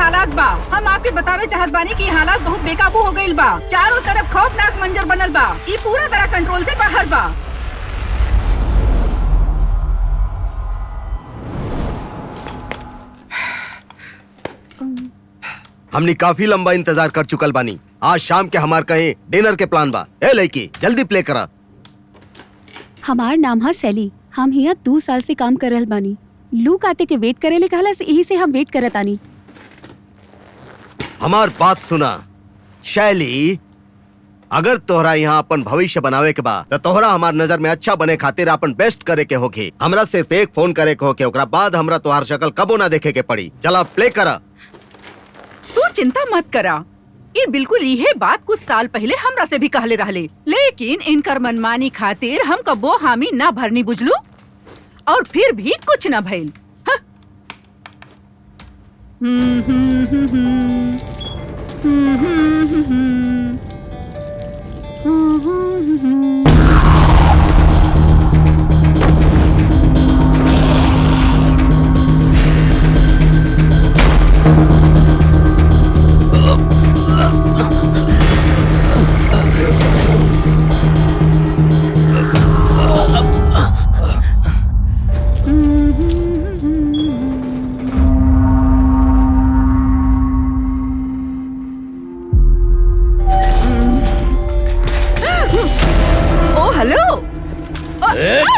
हालात बा। हम आपके बतावे चाहत बानी कि हालात बहुत बेकाबू हो गईल बा। चारों तरफ खौफनाक मंजर बनल बा। ये पूरा तरह कंट्रोल से बाहर बा। हमने काफी लंबा इंतजार कर चुकल बानी। आज शाम के हमार कहीं डिनर के प्लान बा। ए लड़की जल्दी प्ले करा। हमार नाम है सैली। हम यहाँ 2 साल से काम कर रहल बानी। लूक आते के वेट करेले कहला से यही से हम वेट करत आनी। हमार बात सुना शैली, अगर तोहरा यहाँ अपन भविष्य बनावे के बा तो तोहरा हमार नजर में अच्छा बने खातिर अपन बेस्ट करे के होगी। हमरा सिर्फ एक फोन करे के होके, ओकरा बाद हमरा तोहार शक्ल कबो ना देखे के पड़ी। चला प्ले करा। तू चिंता मत करा। ये बिल्कुल यही बात कुछ साल पहले हमरा से भी कहले रहले, लेकिन इनकर मनमानी खातिर हम कबो हामी ना भरनी बुझलू और फिर भी कुछ न भइल।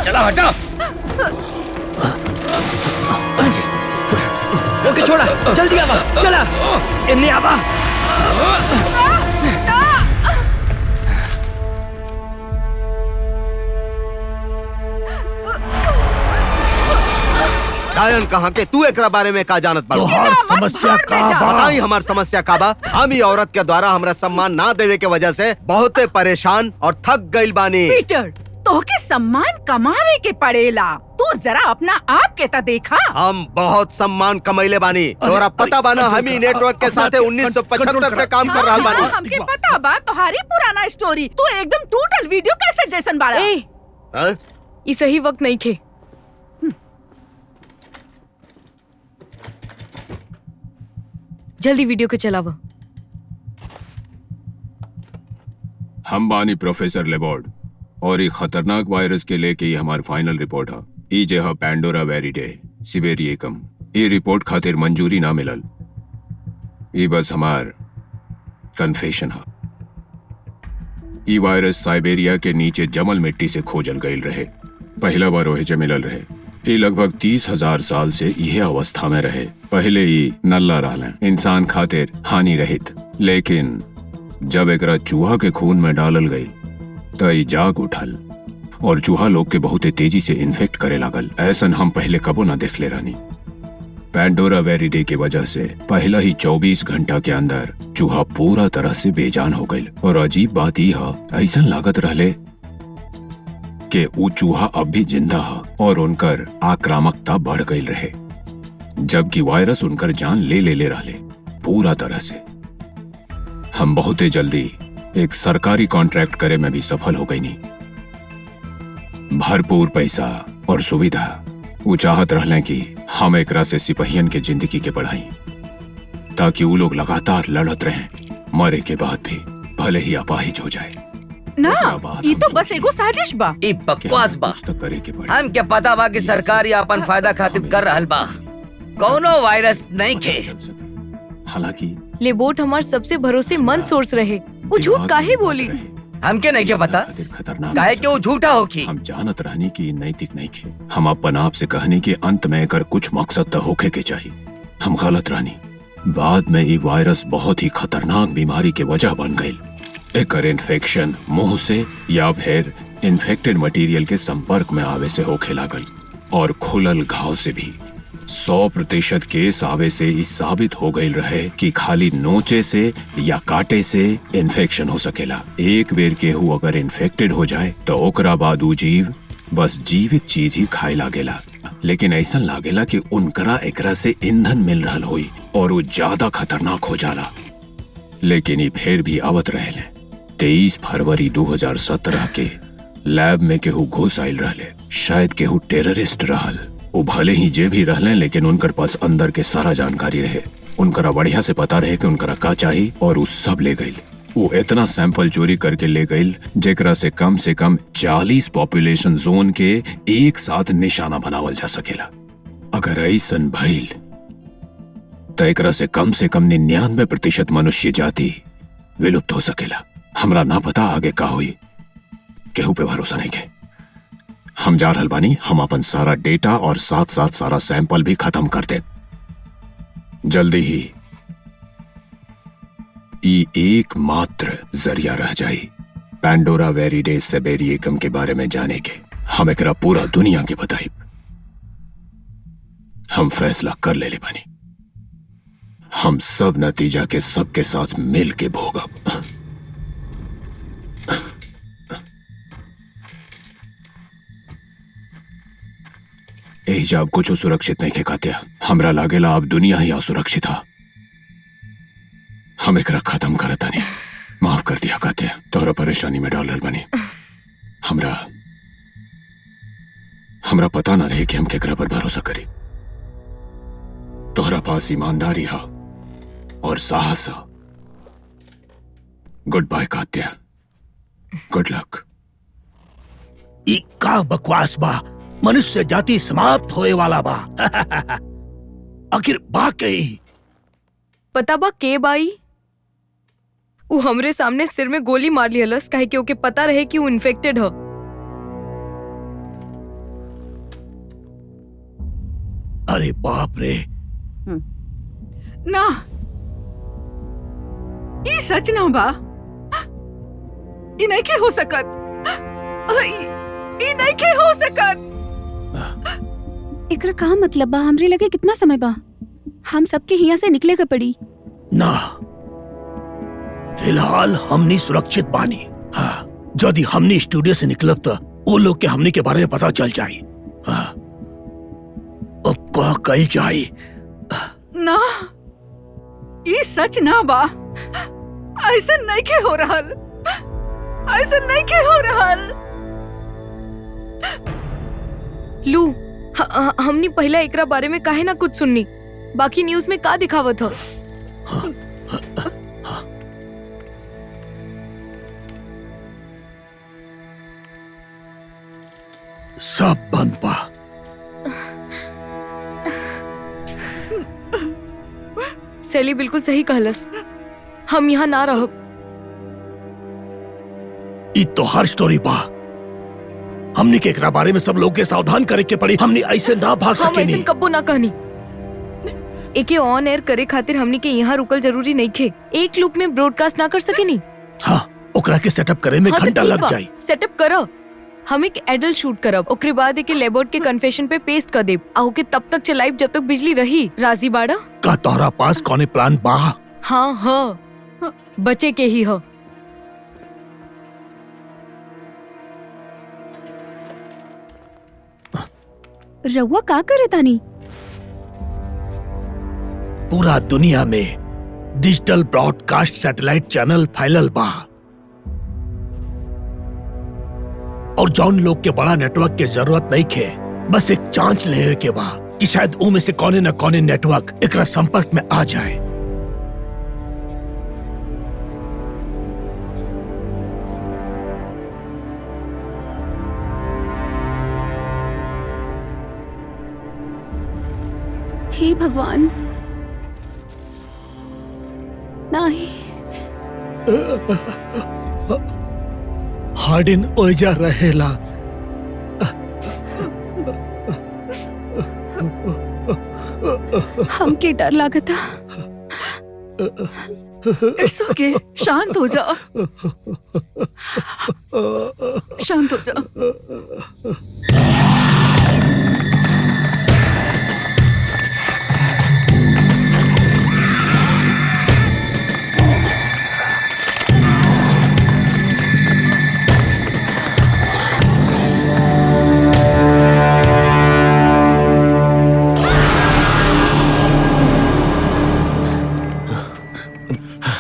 चला हटा। ओके छोड़ा, जल्दी आवा। चला इन्हें आवा। डायन कहाँ के? तू एकरा बारे में का जानत बा? समस्या का बा? बताई हमार समस्या का बा। हम ही औरत के द्वारा हमरा सम्मान ना देवे के वजह से बहुत परेशान और थक गइल बानी। पीटर, तोहके सम्मान कमावे के पड़ेला। तू जरा अपना आप के ता देखा। हम बहुत सम्मान कमैले बानी। तोरा पता बाना हम ही नेटवर्क के साथे 1975 से काम कर रहा बानी। हमके पता बा तुम्हारी पुराना स्टोरी। तू एकदम टोटल वीडियो कैसेट जैसन बाड़ा। ये सही वक्त नहीं थे। जल्दी वीडियो को चलावा। हम बानी प्रोफेसर लेबोर्ड और एक खतरनाक वायरस के लेके ये हमार फाइनल रिपोर्ट है। ई जे है पैंडोरा वेरिडे सिबेरियकम। ये रिपोर्ट खातिर मंजूरी ना मिलल। ये बस हमार कन्फेशन है। ये वायरस साइबेरिया के नीचे जमल मिट्टी से खोजल गईल रहे। पहला बार ओहे मिलल रहे। ये लगभग 30,000 साल से यह अवस्था में रहे। पहले ही नल्ला रहले, इंसान खातिर हानि रहित। लेकिन जब एकरा चूहा के खून में डालल गई तो ये जाग उठल और चूहा लोग के बहुत तेजी से इन्फेक्ट करे लागल। ऐसन हम पहले कबो ना देखले रहनी। पैंडोरा वेरिडे की वजह से पहला ही 24 घंटा के अंदर चूहा पूरा तरह से बेजान हो गई। और अजीब बात यह ऐसन लागत रहले कि वो चूहा अब भी जिंदा है और उनकर आक्रामकता बढ़ गई रहे, जबकि वायरस उनकर जान ले रहले पूरा तरह से। हम बहुत ही जल्दी एक सरकारी कॉन्ट्रैक्ट करे में भी सफल हो गई नहीं। भरपूर पैसा और सुविधा। वो चाहत रहले कि हम एकरा से सिपहियन के जिंदगी के बढ़ाई, ताकि वो लोग लगातार लड़त रहें, मरे के बाद भी भले ही अपाहिज हो जाए। ना, ये तो बस एगो साजिश बा। ई बकवास बा। हम क्या पता बा कि सरकार या अपन फायदा खातिर कर रहल बा। कौनो वायरस नहीं खे। हालांकि लेबोट हमार सबसे भरोसेमंद सोर्स रहे। वो झूठ काहे बोली? हमके नहीं के पता काहे कि वो झूठा होखी। हम जानत रहनी कि नैतिक नहीं खे। हम अपन आप से कहने के अंत में कर कुछ मकसद तो होखे के चाहिए। हम गलत रहनी। बाद में ये वायरस बहुत ही खतरनाक बीमारी के वजह बन गई। एकर इन्फेक्शन मुंह से या फिर इन्फेक्टेड मटेरियल के संपर्क में आवे से होखे लागल और खुलल घाव से भी। 100% केस आवे से ही साबित हो गई रहे कि खाली नोचे से या काटे से इन्फेक्शन हो सकेला। एक बेर केहू अगर इन्फेक्टेड हो जाए तो ओकरा बाद उ जीव बस जीवित चीज ही खाए लागेला। लेकिन ऐसा लागेला कि उनकरा एकरा से ईंधन मिल रहल होई और वो ज्यादा खतरनाक हो जाला। लेकिन ये फिर भी आवत रहले। 23 फरवरी 2017 के लैब में केहू घुस आयल रहले। शायद केहू टेररिस्ट रहल। वो भले ही जे भी रहले, लेकिन उनकर पास अंदर के सारा जानकारी रहे। उनकरा बढ़िया से पता रहे कि उनकरा का चाहिए और उ सब ले गई। वो इतना सैंपल चोरी करके ले गई जेकरा से कम 40 पॉपुलेशन जोन के एक साथ निशाना बनावल जा सकेला। अगर ऐसन भइल तो एकरा से कम 99% मनुष्य जाति विलुप्त हो सकेला। हमरा ना पता आगे का हुई, केहू पे भरोसा नहीं के। हम जा रहल बानी, हम अपन सारा डेटा और साथ साथ सारा सैंपल भी खत्म कर दे। जल्दी ही ई एकमात्र जरिया रह जाई पैंडोरा वेरिडे सिबेरियम के बारे में जाने के। हम एकरा पूरा दुनिया के बताई। हम फैसला कर ले बानी, हम सब नतीजा के सबके साथ मिल के भोगब। एही अब कुछ सुरक्षित नहीं के कात्या। हमरा लागेला अब दुनिया ही असुरक्षित है। हम एकरा खत्म करता नहीं। माफ कर दिया कात्या, तोहरा परेशानी में डाल बनी। हमरा पता ना रहे कि हम केकरा पर भरोसा करी। तोहरा पास ईमानदारी है और साहस है। Good bye Katya, good luck. ई का बकवास बा, मनुष्य जाति समाप्त होए वाला बा। आखिर बा कई पता बा के बाई? वो हमरे सामने सिर में गोली मार लिहलस काहे कि ओके पता रहे कि वो इन्फेक्टेड ह। अरे बाप रे। ना, ये सच ना बा। ये नहीं के हो सकत। ये नहीं के हो सकत। एकरा का मतलब बा? हमरे लगे कितना समय बा? हम सबके यहाँ से निकले के पड़ी ना। फिलहाल हमनी सुरक्षित बानी। हाँ, यदि हमनी स्टूडियो से निकलब तो वो लोग के हमनी के बारे में पता चल जाये। हाँ, अब का कल जाये? ना, ये सच ना बा। ऐसा नहीं के हो रहल। ऐसा नहीं के हो रहल। लू, हमनी पहला एकरा बारे में काहे ना कुछ सुननी। बाकी न्यूज़ में का दिखावत हो? सब बंद बा। सेली बिल्कुल सही कहलस। हम यहाँ ना रहब। ई तो हर स्टोरी बा। हमनी के एकरा बारे में सब लोग के सावधान करे के पड़ी। हमनी ऐसे ना भाग हम सकेनी। ऐसे कब्बो ना कहनी। एके ऑन एयर करे खातिर हमनी के यहाँ रुकल जरूरी नहीं खे। एक लूप में ब्रॉडकास्ट ना कर सकेनी। हाँ, ओकरा के सेटअप करे में हाँ, तो घंटा ठीक लग बा। जाये। सेटअप करो। हम एक एडल शूट करब, ओकरे बाद एके लेबोर्ड के कन्फेशन पे पेस्ट कर देब। आ ओके तब तक चलाइब जब तक बिजली रही। राजी बाड़ा? का तोहरा पास कौने प्लान बा? हाँ हाँ, बचे के ही हो। रउआ का करे तानी? पूरा दुनिया में डिजिटल ब्रॉडकास्ट सैटेलाइट चैनल फैलल बा और जौन लोग के बड़ा नेटवर्क के जरूरत नहीं खे, बस एक चांस ले के बा कि शायद उनमें से कोने न कोने नेटवर्क एकरा संपर्क में आ जाए। हे भगवान, नहीं। हार्डिन ओइजा रहेला। हमके डर लागता। इट्स ओके, शांत हो जा। शांत हो जा।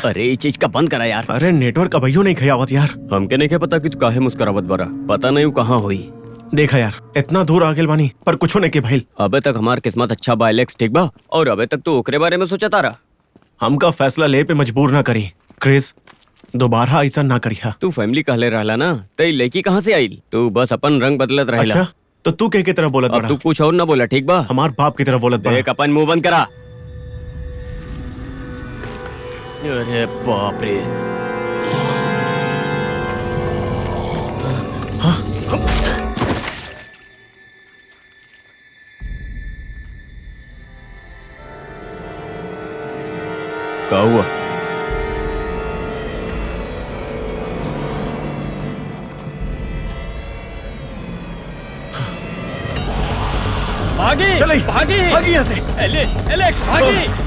अरे ये चीज का बंद करा यार। अरे नेटवर्क अबैयो नहीं खयावत यार। हमके नहीं पता कि तू काहे मुस्कुरावत बरा। पता नहीं कहाँ हुई। देखा यार, इतना दूर आ गेल बानी पर कुछो नहीं के भइल। अबे तक हमार किस्मत अच्छा बा एलेक्स, ठीक बा? और अबे तक तू ओकरे बारे में सोचा तारा। हमका फैसला ले पे मजबूर ना करी। क्रिस, दोबारा ऐसा ना करिया। तू फैमिली कहले रहला ना, तई लड़की कहाँ से आई? तू बस अपन रंग बदलत रहेला। अच्छा, तो तू के तरह बोलत अब बड़ा? तू कुछ और ना बोला, ठीक बा? हमार बाप की तरह बोलत बड़ा। देख, अपन मुंह बंद करा। अरे बाप रे। क्या हुआ? भागी, चले भागी, भागी यहाँ से। एले, एले, भागी।